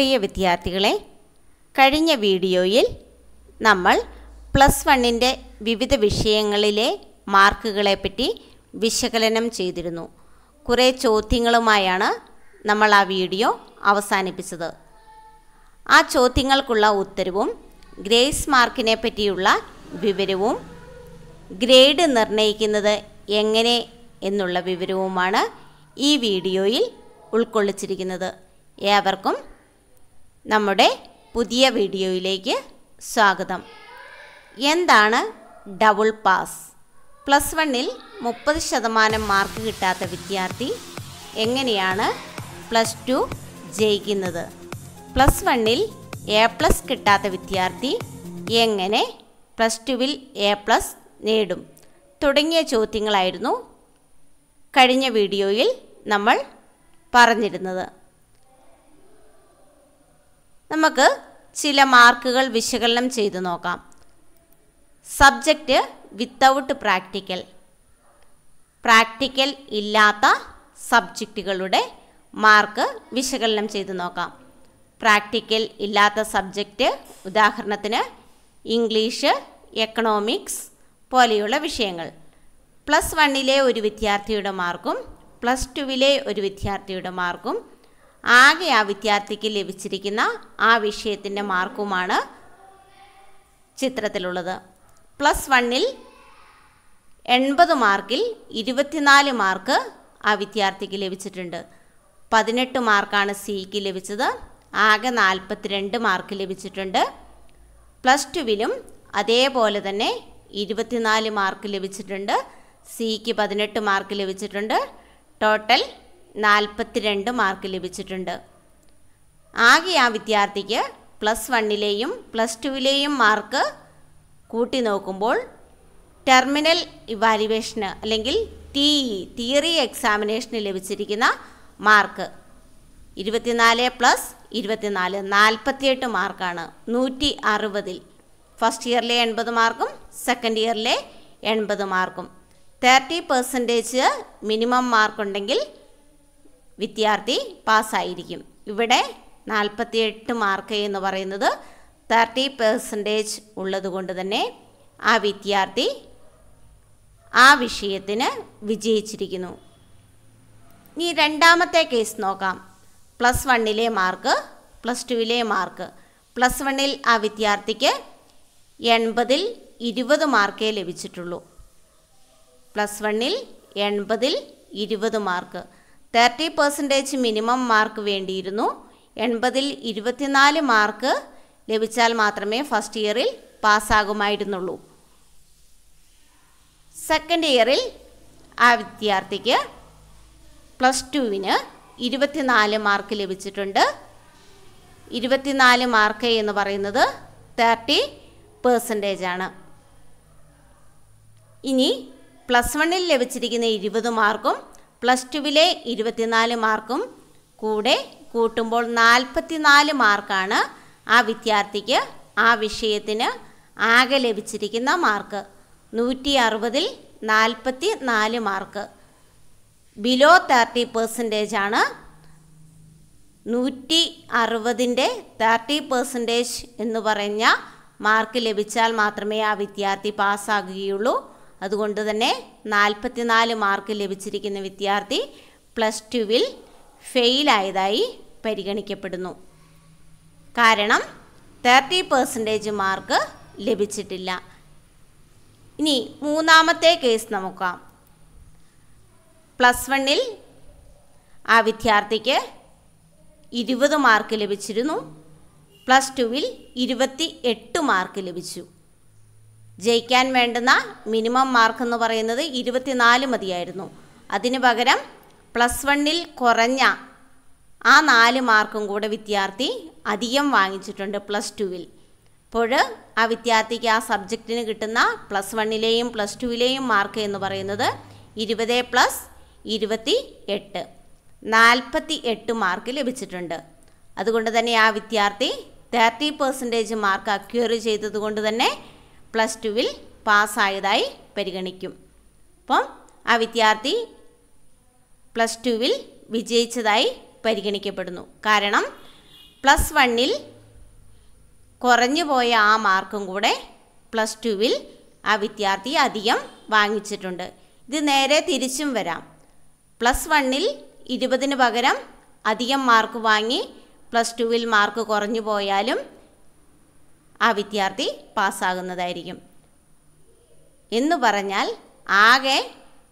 പ്രിയ വിദ്യാർത്ഥികളെ, കഴിഞ്ഞ വീഡിയോയിൽ നമ്മൾ പ്ലസ് വണ്ണിൻ്റെ വിവിധ വിഷയങ്ങളിലെ മാർക്കുകളെപ്പറ്റി വിശകലനം ചെയ്തിരുന്നു. കുറേ ചോദ്യങ്ങളുമായാണ് നമ്മൾ ആ വീഡിയോ അവസാനിപ്പിച്ചത്. ആ ചോദ്യങ്ങൾക്കുള്ള ഉത്തരവും ഗ്രേസ് മാർക്കിനെ പറ്റിയുള്ള വിവരവും ഗ്രേഡ് നിർണ്ണയിക്കുന്നത് എങ്ങനെ എന്നുള്ള വിവരവുമാണ് ഈ വീഡിയോയിൽ ഉൾക്കൊള്ളിച്ചിരിക്കുന്നത്. ഏവർക്കും നമ്മുടെ പുതിയ വീഡിയോയിലേക്ക് സ്വാഗതം. എന്താണ് ഡബിൾ പാസ്? പ്ലസ് വണ്ണിൽ 30% മാർക്ക് കിട്ടാത്ത വിദ്യാർത്ഥി എങ്ങനെയാണ് പ്ലസ് ടു ജയിക്കുന്നത്? പ്ലസ് വണ്ണിൽ A+ കിട്ടാത്ത വിദ്യാർത്ഥി എങ്ങനെ പ്ലസ് ടുവിൽ A+ നേടും? തുടങ്ങിയ ചോദ്യങ്ങളായിരുന്നു കഴിഞ്ഞ വീഡിയോയിൽ നമ്മൾ പറഞ്ഞിരുന്നത്. നമുക്ക് ചില മാർക്കുകൾ വിശകലനം ചെയ്തു നോക്കാം. സബ്ജക്റ്റ് വിത്തൗട്ട് പ്രാക്ടിക്കൽ ഇല്ലാത്ത സബ്ജക്റ്റുകളുടെ മാർക്ക് വിശകലനം ചെയ്തു നോക്കാം. പ്രാക്ടിക്കൽ ഇല്ലാത്ത സബ്ജക്റ്റ് ഉദാഹരണത്തിന് ഇംഗ്ലീഷ്, എക്കണോമിക്സ് പോലെയുള്ള വിഷയങ്ങൾ. പ്ലസ് വണ്ണിലെ ഒരു വിദ്യാർത്ഥിയുടെ മാർക്കും പ്ലസ് ടുവിലെ ഒരു വിദ്യാർത്ഥിയുടെ മാർക്കും ആകെ ആ വിദ്യാർത്ഥിക്ക് ലഭിച്ചിരിക്കുന്ന ആ വിഷയത്തിൻ്റെ മാർക്കുമാണ് ചിത്രത്തിലുള്ളത്. പ്ലസ് വണ്ണിൽ 80 മാർക്കിൽ 24 മാർക്ക് ആ വിദ്യാർത്ഥിക്ക് ലഭിച്ചിട്ടുണ്ട്. 18 മാർക്കാണ് സിക്ക് ലഭിച്ചത്. ആകെ 42 മാർക്ക് ലഭിച്ചിട്ടുണ്ട്. പ്ലസ് ടുവിലും അതേപോലെ തന്നെ 24 മാർക്ക് ലഭിച്ചിട്ടുണ്ട്. സിക്ക് 18 മാർക്ക് ലഭിച്ചിട്ടുണ്ട്. ടോട്ടൽ 42 മാർക്ക് ലഭിച്ചിട്ടുണ്ട്. ആകെ ആ വിദ്യാർത്ഥിക്ക് പ്ലസ് വണ്ണിലെയും പ്ലസ് ടുവിലെയും മാർക്ക് കൂട്ടി നോക്കുമ്പോൾ ടെർമിനൽ ഇവാലുവേഷന് അല്ലെങ്കിൽ തിയറി എക്സാമിനേഷന് ലഭിച്ചിരിക്കുന്ന മാർക്ക് 24+24 48 മാർക്കാണ്. 160-ൽ ഫസ്റ്റ് ഇയറിലെ 80 മാർക്കും സെക്കൻഡ് ഇയറിലെ 80 മാർക്കും. 30% മിനിമം മാർക്കുണ്ടെങ്കിൽ വിദ്യാർത്ഥി പാസ്സായിരിക്കും. ഇവിടെ 48 മാർക്ക് എന്ന് പറയുന്നത് 30% ഉള്ളതുകൊണ്ട് തന്നെ ആ വിദ്യാർത്ഥി ആ വിഷയത്തിന് വിജയിച്ചിരിക്കുന്നു. ഇനി രണ്ടാമത്തെ കേസ് നോക്കാം. പ്ലസ് വണ്ണിലെ മാർക്ക് പ്ലസ് ടുവിലെ മാർക്ക്. പ്ലസ് വണ്ണിൽ ആ വിദ്യാർത്ഥിക്ക് 80-ൽ 20 മാർക്കേ ലഭിച്ചിട്ടുള്ളൂ. പ്ലസ് വണ്ണിൽ 80-ൽ 20 മാർക്ക്. 30% മിനിമം മാർക്ക് വേണ്ടിയിരുന്നു. 80-ൽ 24 മാർക്ക് ലഭിച്ചാൽ മാത്രമേ ഫസ്റ്റ് ഇയറിൽ പാസ്സാകുമായിരുന്നുള്ളൂ. സെക്കൻഡ് ഇയറിൽ ആ വിദ്യാർത്ഥിക്ക് പ്ലസ് ടുവിന് 24 മാർക്ക് ലഭിച്ചിട്ടുണ്ട്. 24 മാർക്ക് എന്ന് പറയുന്നത് 30% ആണ്. ഇനി പ്ലസ് വണ്ണിൽ ലഭിച്ചിരിക്കുന്ന 20 മാർക്കും പ്ലസ് ടുവിലെ 24 മാർക്കും കൂടെ കൂട്ടുമ്പോൾ 44 മാർക്കാണ് ആ വിദ്യാർത്ഥിക്ക് ആ വിഷയത്തിന് ആകെ ലഭിച്ചിരിക്കുന്ന മാർക്ക്. 160-ൽ 44 മാർക്ക്. ബിലോ 30% ആണ്. 160-ൻ്റെ 30% എന്ന് പറഞ്ഞ മാർക്ക് ലഭിച്ചാൽ മാത്രമേ ആ വിദ്യാർത്ഥി പാസ്സാകുകയുള്ളൂ. അതുകൊണ്ട് തന്നെ 44 മാർക്ക് ലഭിച്ചിരിക്കുന്ന വിദ്യാർത്ഥി പ്ലസ് ടുവിൽ ഫെയിലായതായി പരിഗണിക്കപ്പെടുന്നു. കാരണം 30% മാർക്ക് ലഭിച്ചിട്ടില്ല. ഇനി മൂന്നാമത്തെ കേസ് നോക്കാം. പ്ലസ് വണ്ണിൽ ആ വിദ്യാർത്ഥിക്ക് 20 മാർക്ക് ലഭിച്ചിരുന്നു. പ്ലസ് ടുവിൽ 28 മാർക്ക് ലഭിച്ചു. ജയിക്കാൻ വേണ്ടുന്ന മിനിമം മാർക്ക് എന്ന് പറയുന്നത് 24 മതിയായിരുന്നു. അതിനു പകരം പ്ലസ് വണ്ണിൽ കുറഞ്ഞ ആ 4 മാർക്കും കൂടെ വിദ്യാർത്ഥി അധികം വാങ്ങിച്ചിട്ടുണ്ട് പ്ലസ് ടുവിൽ. അപ്പോൾ ആ വിദ്യാർത്ഥിക്ക് ആ സബ്ജക്റ്റിന് കിട്ടുന്ന പ്ലസ് വണ്ണിലെയും പ്ലസ് ടുവിലെയും മാർക്ക് എന്ന് പറയുന്നത് 20+28 48 മാർക്ക് ലഭിച്ചിട്ടുണ്ട്. അതുകൊണ്ട് തന്നെ ആ വിദ്യാർത്ഥി 30% മാർക്ക് അക്വയർ ചെയ്തതുകൊണ്ട് തന്നെ പ്ലസ് ടുവിൽ പാസ്സായതായി പരിഗണിക്കും. അപ്പം ആ വിദ്യാർത്ഥി പ്ലസ് ടുവിൽ വിജയിച്ചതായി പരിഗണിക്കപ്പെടുന്നു. കാരണം പ്ലസ് വണ്ണിൽ കുറഞ്ഞു പോയ ആ മാർക്കും കൂടെ പ്ലസ് ടുവിൽ ആ വിദ്യാർത്ഥി അധികം വാങ്ങിച്ചിട്ടുണ്ട്. ഇത് നേരെ തിരിച്ചും വരാം. പ്ലസ് വണ്ണിൽ 20 പകരം അധികം മാർക്ക് വാങ്ങി പ്ലസ് ടുവിൽ മാർക്ക് കുറഞ്ഞു പോയാലും ആ വിദ്യാർത്ഥി പാസ്സാകുന്നതായിരിക്കും. എന്ന് പറഞ്ഞാൽ ആകെ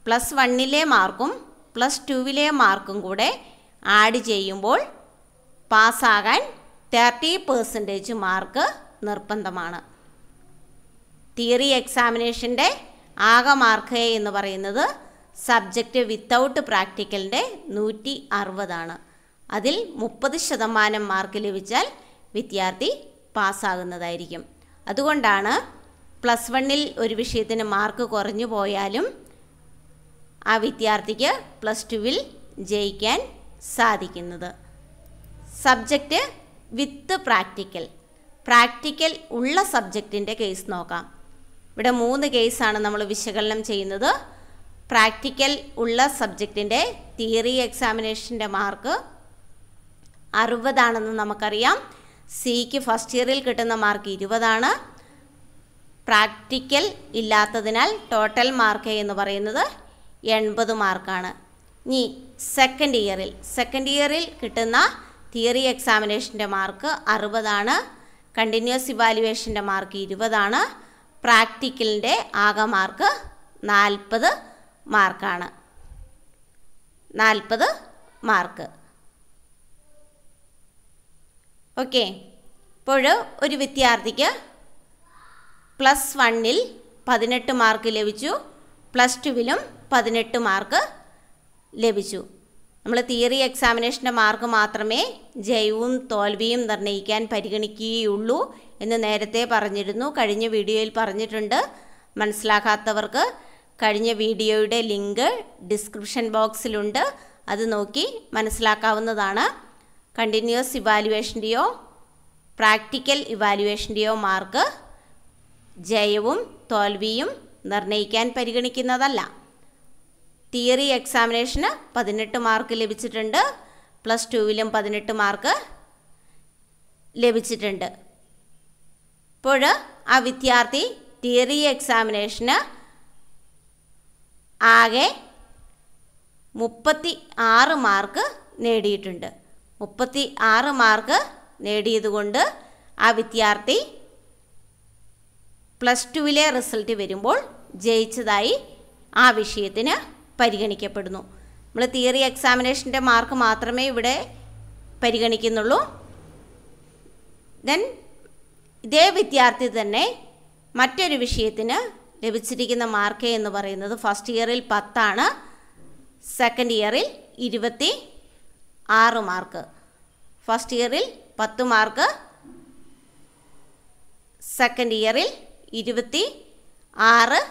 പ്ലസ് വണ്ണിലെ മാർക്കും പ്ലസ് ടുവിലെ മാർക്കും കൂടെ ആഡ് ചെയ്യുമ്പോൾ പാസ്സാകാൻ 30% മാർക്ക് നിർബന്ധമാണ്. തിയറി എക്സാമിനേഷൻ്റെ ആകെ മാർക്ക് എന്ന് പറയുന്നത് സബ്ജക്റ്റ് വിത്തൗട്ട് പ്രാക്ടിക്കലിൻ്റെ 160 അതിൽ 30% മാർക്ക് ലഭിച്ചാൽ വിദ്യാർത്ഥി പാസ്സാകുന്നതായിരിക്കും. അതുകൊണ്ടാണ് പ്ലസ് വണ്ണിൽ ഒരു വിഷയത്തിന് മാർക്ക് കുറഞ്ഞു പോയാലും ആ വിദ്യാർത്ഥിക്ക് പ്ലസ് ടുവിൽ ജയിക്കാൻ സാധിക്കുന്നത്. സബ്ജക്റ്റ് വിത്ത് പ്രാക്ടിക്കൽ ഉള്ള സബ്ജക്റ്റിൻ്റെ കേസ് നോക്കാം. ഇവിടെ 3 കേസാണ് നമ്മൾ വിശകലനം ചെയ്യുന്നത്. പ്രാക്ടിക്കൽ ഉള്ള സബ്ജക്റ്റിൻ്റെ തിയറി എക്സാമിനേഷൻ്റെ മാർക്ക് 60 നമുക്കറിയാം. സിക്ക് ഫസ്റ്റ് ഇയറിൽ കിട്ടുന്ന മാർക്ക് 20. പ്രാക്ടിക്കൽ ഇല്ലാത്തതിനാൽ ടോട്ടൽ മാർക്ക് എന്ന് പറയുന്നത് 80 മാർക്കാണ്. ഇനി സെക്കൻഡ് ഇയറിൽ കിട്ടുന്ന തിയറി എക്സാമിനേഷൻ്റെ മാർക്ക് 60. കണ്ടിന്യൂസ് ഇവാലുവേഷൻ്റെ മാർക്ക് 20. പ്രാക്ടിക്കലിൻ്റെ ആകെ മാർക്ക് 40 മാർക്കാണ്. 40 മാർക്ക്. ഓക്കെ. ഇപ്പോൾ ഒരു വിദ്യാർത്ഥിക്ക് പ്ലസ് വണ്ണിൽ 18 മാർക്ക് ലഭിച്ചു, പ്ലസ് ടുവിലും 18 മാർക്ക് ലഭിച്ചു. നമ്മൾ തിയറി എക്സാമിനേഷൻ്റെ മാർക്ക് മാത്രമേ ജയവും തോൽവിയും നിർണ്ണയിക്കാൻ പരിഗണിക്കുകയുള്ളൂ എന്ന് നേരത്തെ പറഞ്ഞിരുന്നു. കഴിഞ്ഞ വീഡിയോയിൽ പറഞ്ഞിട്ടുണ്ട്. മനസ്സിലാക്കാത്തവർക്ക് കഴിഞ്ഞ വീഡിയോയുടെ ലിങ്ക് ഡിസ്ക്രിപ്ഷൻ ബോക്സിലുണ്ട്. അത് നോക്കി മനസ്സിലാക്കാവുന്നതാണ്. കണ്ടിന്യൂസ് ഇവാലുവേഷൻ്റെയോ പ്രാക്ടിക്കൽ ഇവാലുവേഷൻ്റെയോ മാർക്ക് ജയവും തോൽവിയും നിർണ്ണയിക്കാൻ പരിഗണിക്കുന്നതല്ല. തിയറി എക്സാമിനേഷന് 18 മാർക്ക് ലഭിച്ചിട്ടുണ്ട്, പ്ലസ് ടുവിലും 18 മാർക്ക് ലഭിച്ചിട്ടുണ്ട്. ഇപ്പോൾ ആ വിദ്യാർത്ഥി തിയറി എക്സാമിനേഷന് ആകെ 36 മാർക്ക് നേടിയിട്ടുണ്ട്. 36 മാർക്ക് നേടിയതുകൊണ്ട് ആ വിദ്യാർത്ഥി പ്ലസ് ടുവിലെ റിസൾട്ട് വരുമ്പോൾ ജയിച്ചതായി ആ വിഷയത്തിന് പരിഗണിക്കപ്പെടുന്നു. നമ്മൾ തിയറി എക്സാമിനേഷൻ്റെ മാർക്ക് മാത്രമേ ഇവിടെ പരിഗണിക്കുന്നുള്ളൂ. ദെൻ ഇതേ വിദ്യാർത്ഥി തന്നെ മറ്റൊരു വിഷയത്തിന് ലഭിച്ചിരിക്കുന്ന മാർക്ക് എന്ന് പറയുന്നത് ഫസ്റ്റ് ഇയറിൽ 10, സെക്കൻഡ് ഇയറിൽ 26 മാർക്ക്. ഫസ്റ്റ് ഇയറിൽ 10 മാർക്ക്, സെക്കൻഡ് ഇയറിൽ 26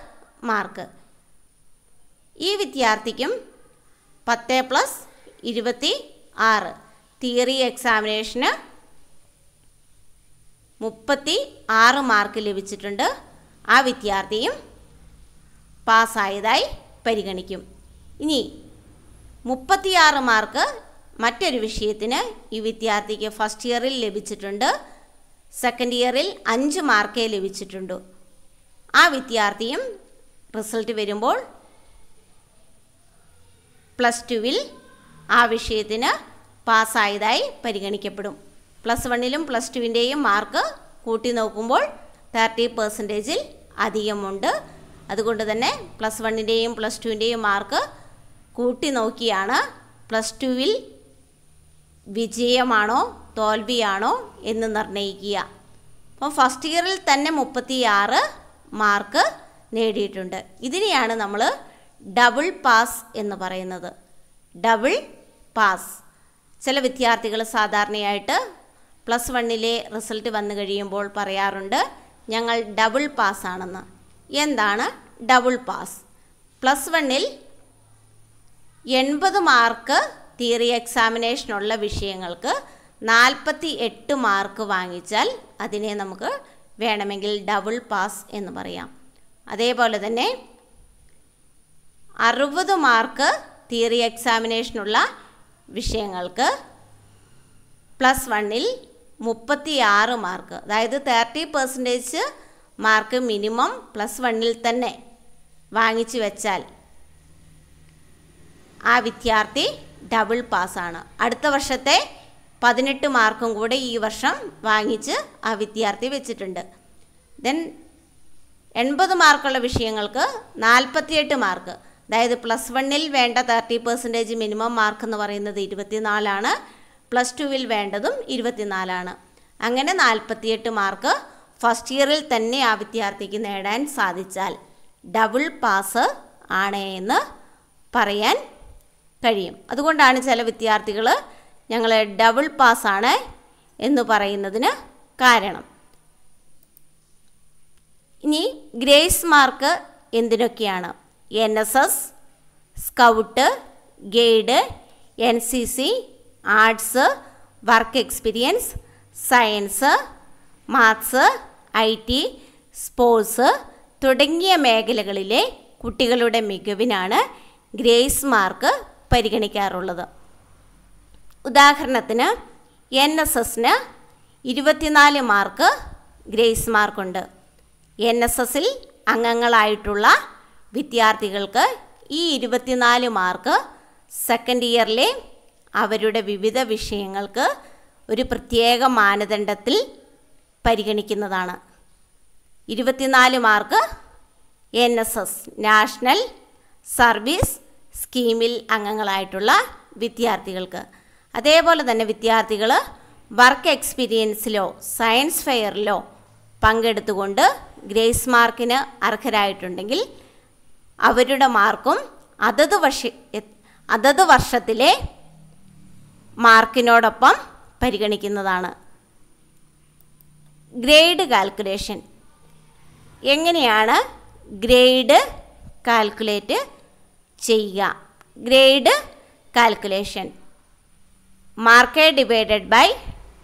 മാർക്ക്. ഈ വിദ്യാർത്ഥിക്കും 10+26 തിയറി എക്സാമിനേഷന് 36 മാർക്ക് ലഭിച്ചിട്ടുണ്ട്. ആ വിദ്യാർത്ഥിയും പാസ്സായതായി പരിഗണിക്കും. ഇനി 36 മാർക്ക് മറ്റൊരു വിഷയത്തിന് ഈ വിദ്യാർത്ഥിക്ക് ഫസ്റ്റ് ഇയറിൽ ലഭിച്ചിട്ടുണ്ട്, സെക്കൻഡ് ഇയറിൽ 5 മാർക്കേ ലഭിച്ചിട്ടുണ്ട്. ആ വിദ്യാർത്ഥിയും റിസൾട്ട് വരുമ്പോൾ പ്ലസ് ടുവിൽ ആ വിഷയത്തിന് പാസ്സായതായി പരിഗണിക്കപ്പെടും. പ്ലസ് വണ്ണിലും പ്ലസ് ടുവിൻ്റെയും മാർക്ക് കൂട്ടി നോക്കുമ്പോൾ 30% അധികമുണ്ട്. അതുകൊണ്ട് തന്നെ പ്ലസ് വണ്ണിൻ്റെയും പ്ലസ് ടുവിൻ്റെയും മാർക്ക് കൂട്ടി നോക്കിയാണ് പ്ലസ് ടുവിൽ വിജയമാണോ തോൽവിയാണോ എന്ന് നിർണ്ണയിക്കുക. അപ്പോൾ ഫസ്റ്റ് ഇയറിൽ തന്നെ 36 മാർക്ക് നേടിയിട്ടുണ്ട്. ഇതിനെയാണ് നമ്മൾ ഡബിൾ പാസ് എന്ന് പറയുന്നത്. Double pass. ചില വിദ്യാർത്ഥികൾ സാധാരണയായിട്ട് പ്ലസ് വണ്ണിലെ റിസൾട്ട് വന്നു കഴിയുമ്പോൾ പറയാറുണ്ട് ഞങ്ങൾ ഡബിൾ പാസ്സാണെന്ന്. എന്താണ് ഡബിൾ പാസ്? പ്ലസ് വണ്ണിൽ 80 മാർക്ക് തിയറി എക്സാമിനേഷനുള്ള വിഷയങ്ങൾക്ക് 48 മാർക്ക് വാങ്ങിച്ചാൽ അതിനെ നമുക്ക് വേണമെങ്കിൽ ഡബിൾ പാസ് എന്ന് പറയാം. അതേപോലെ തന്നെ 60 മാർക്ക് തിയറി എക്സാമിനേഷനുള്ള വിഷയങ്ങൾക്ക് പ്ലസ് വണ്ണിൽ 36 മാർക്ക്. അതായത് 30% മാർക്ക് മിനിമം +1 തന്നെ വാങ്ങിച്ചു വെച്ചാൽ ആ വിദ്യാർത്ഥി ഡബിൾ പാസ്സാണ്. അടുത്ത വർഷത്തെ 18 മാർക്കും കൂടെ ഈ വർഷം വാങ്ങിച്ച് ആ വിദ്യാർത്ഥി വെച്ചിട്ടുണ്ട്. ദെൻ 80 മാർക്കുള്ള വിഷയങ്ങൾക്ക് 48 മാർക്ക്. അതായത് +1 വേണ്ട 30% മിനിമം മാർക്ക് എന്ന് പറയുന്നത് 24 +2 വേണ്ടതും 24. അങ്ങനെ 48 മാർക്ക് ഫസ്റ്റ് ഇയറിൽ തന്നെ ആ വിദ്യാർത്ഥിക്ക് നേടാൻ സാധിച്ചാൽ ഡബിൾ പാസ് ആണ് എന്ന് പറയാൻ കഴിയും. അതുകൊണ്ടാണ് ചില വിദ്യാർത്ഥികൾ ഞങ്ങൾ ഡബിൾ പാസ്സാണ് എന്ന് പറയുന്നതിന് കാരണം. ഇനി ഗ്രേസ് മാർക്ക് എന്തിനൊക്കെയാണ്? NSS, scout, guide, NCC, arts, work experience, science, maths, IT, sports തുടങ്ങിയ മേഖലകളിലെ കുട്ടികളുടെ മികവിനാണ് ഗ്രേസ് മാർക്ക് പരിഗണിക്കാറുള്ളത്. ഉദാഹരണത്തിന് NSSന് 24 മാർക്ക് ഗ്രേസ് മാർക്കുണ്ട്. NSSൽ അംഗങ്ങളായിട്ടുള്ള വിദ്യാർത്ഥികൾക്ക് ഈ 24 മാർക്ക് സെക്കൻഡ് ഇയറിലെ അവരുടെ വിവിധ വിഷയങ്ങൾക്ക് ഒരു പ്രത്യേക മാനദണ്ഡത്തിൽ പരിഗണിക്കുന്നതാണ്. 24 മാർക്ക് NSS നാഷണൽ സർവീസ് സ്കീമിൽ അംഗങ്ങളായിട്ടുള്ള വിദ്യാർത്ഥികൾക്ക്. അതേപോലെ തന്നെ വിദ്യാർത്ഥികൾ വർക്ക് എക്സ്പീരിയൻസിലോ സയൻസ് ഫെയറിലോ പങ്കെടുത്തുകൊണ്ട് ഗ്രേസ് മാർക്കിന് അർഹരായിട്ടുണ്ടെങ്കിൽ അവരുടെ മാർക്കും അതത് വർഷത്തിലെ മാർക്കിനോടൊപ്പം പരിഗണിക്കുന്നതാണ്. Grade calculation. എങ്ങനെയാണ് ഗ്രേഡ് കാൽക്കുലേറ്റ് ചെയ്യുക? Grade calculation mark divided by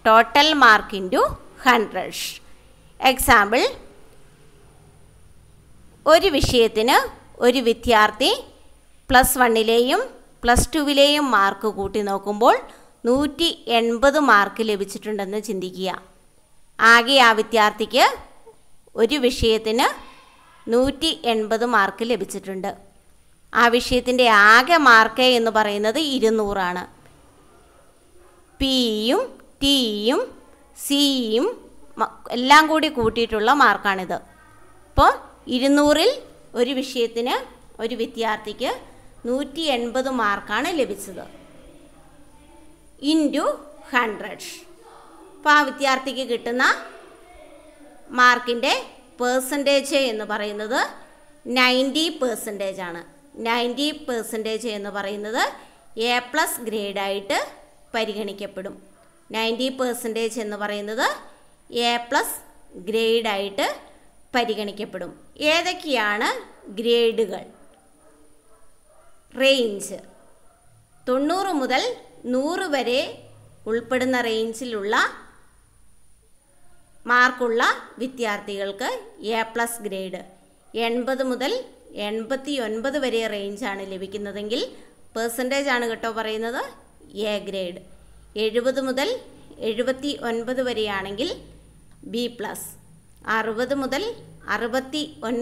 total mark into 100. Example, ഒരു വിഷയത്തിന് ഒരു വിദ്യാർത്ഥി +1ലെയും +2ലെയും മാർക്ക് കൂട്ടി നോക്കുമ്പോൾ 180 മാർക്ക് ലഭിച്ചിട്ടുണ്ടെന്ന് ചിന്തിക്കുക. ആകെ ആ വിദ്യാർത്ഥിക്ക് ഒരു വിഷയത്തിന് 180 മാർക്ക് ലഭിച്ചിട്ടുണ്ട്. ആ വിഷയത്തിൻ്റെ ആകെ മാർക്ക് എന്ന് പറയുന്നത് 200. പിയും ടിയും സിയും എല്ലാം കൂടി കൂട്ടിയിട്ടുള്ള മാർക്കാണിത്. അപ്പോൾ 200ൽ ഒരു വിഷയത്തിന് ഒരു വിദ്യാർത്ഥിക്ക് 180 മാർക്കാണ് ലഭിച്ചത് ഇൻറ്റു 100. അപ്പോൾ ആ വിദ്യാർത്ഥിക്ക് കിട്ടുന്ന മാർക്കിൻ്റെ പെർസെൻറ്റേജ് എന്ന് പറയുന്നത് 90% ആണ്. 90% എന്ന് പറയുന്നത് A+ ഗ്രേഡായിട്ട് പരിഗണിക്കപ്പെടും. 90% എന്ന് പറയുന്നത് A+ ഗ്രേഡായിട്ട് പരിഗണിക്കപ്പെടും. ഏതൊക്കെയാണ് ഗ്രേഡുകൾ? റേഞ്ച് 90 മുതൽ 100 വരെ ഉൾപ്പെടുന്ന റേഞ്ചിലുള്ള മാർക്കുള്ള വിദ്യാർത്ഥികൾക്ക് A+ ഗ്രേഡ്. 80 മുതൽ 89 വരെ റേഞ്ചാണ് ലഭിക്കുന്നതെങ്കിൽ പെർസെൻറ്റേജ് ആണ് കേട്ടോ പറയുന്നത്, A ഗ്രേഡ്. 70 മുതൽ 79 വരെയാണെങ്കിൽ B+. 60 മുതൽ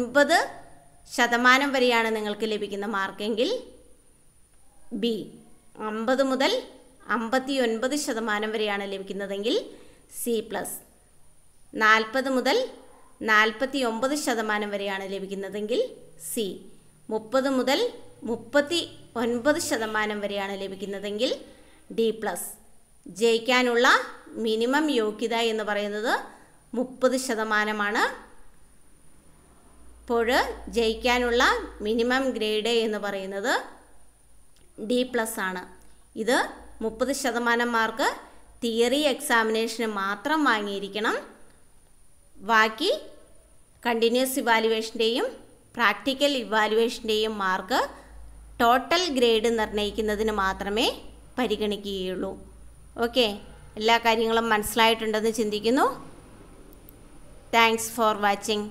69% വരെയാണ് നിങ്ങൾക്ക് ലഭിക്കുന്ന മാർക്കെങ്കിൽ B. 50 മുതൽ 59% വരെയാണ് ലഭിക്കുന്നതെങ്കിൽ C+. 40 മുതൽ 49% വരെയാണ് ലഭിക്കുന്നതെങ്കിൽ C. 30 മുതൽ 39% വരെയാണ് ലഭിക്കുന്നതെങ്കിൽ D+. ജയിക്കാനുള്ള മിനിമം യോഗ്യത എന്ന് പറയുന്നത് 30%. അപ്പോൾ ജയിക്കാനുള്ള മിനിമം ഗ്രേഡ് എന്ന് പറയുന്നത് D+ ആണ്. ഇത് 30% മാർക്ക് തിയറി എക്സാമിനേഷന് മാത്രം വാങ്ങിയിരിക്കണം. ബാക്കി കണ്ടിന്യൂസ് ഇവാലുവേഷൻ്റെയും പ്രാക്ടിക്കൽ ഇവാലുവേഷൻ്റെയും മാർക്ക് ടോട്ടൽ ഗ്രേഡ് നിർണ്ണയിക്കുന്നതിന് മാത്രമേ പരിഗണിക്കുകയുള്ളൂ. ഓക്കെ, എല്ലാ കാര്യങ്ങളും മനസ്സിലായിട്ടുണ്ടെന്ന് ചിന്തിക്കുന്നു. Thanks for watching.